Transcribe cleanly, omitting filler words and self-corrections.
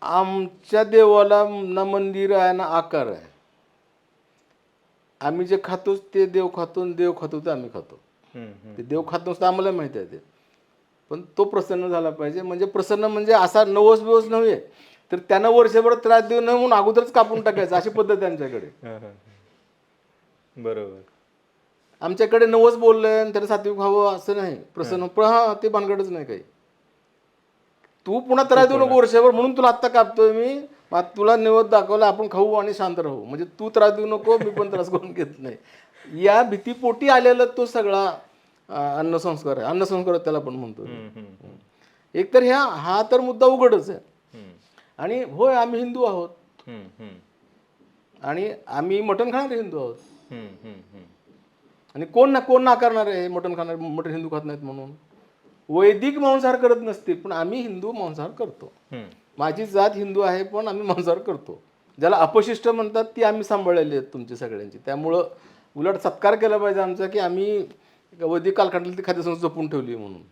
आमच्या देवाला ना मंदिर आहे ना आकार आहे. आम्ही जे खातोच ते देव खातो आणि देव खातो ते आम्ही खातो. ते देव खात नसतं आम्हाला माहिती आहे ते, पण तो प्रसन्न झाला पाहिजे. म्हणजे प्रसन्न म्हणजे असा नवस बिवस नव्हे, तर त्यानं वर्षभर त्रास देऊ नये म्हणून अगोदरच कापून टाकायचं, अशी पद्धत आहे आमच्याकडे. बरोबर. आमच्याकडे नवस बोललंय आणि त्याला सात्विक व्हावं असं नाही. प्रसन्न पण हा ते भानगडच नाही काही. तू पुन्हा त्रास देऊ नको वर्षभर म्हणून तुला आत्ता कापतोय मी. मग तुला निवद दाखवला, आपण खाऊ आणि शांत राहू. म्हणजे तू त्रास देऊ नको, मी पण त्रास करून घेत नाही. या भीतीपोटी आलेला तो सगळा अन्नसंस्कार आहे. अन्नसंस्कार त्याला पण म्हणतो. एकतर हा तर मुद्दा उघडच आहे. आणि होय आम्ही हिंदू आहोत, आणि आम्ही मटण खाणारे हिंदू आहोत. आणि कोण नाकारणार आहे मटण खाणार, मटण हिंदू खात नाहीत म्हणून. वैदिक मांसाहार करत नसतील, पण आम्ही हिंदू मांसाहार करतो. माझी जात हिंदू आहे, पण आम्ही मांसाहार करतो. ज्याला अपशिष्ट म्हणतात ती आम्ही सांभाळलेली आहेत तुमची सगळ्यांची. त्यामुळं उलट सत्कार केला पाहिजे आमचा, की आम्ही वैदिक कालखंडातली खाद्यसंस्कृती जपून ठेवली म्हणून.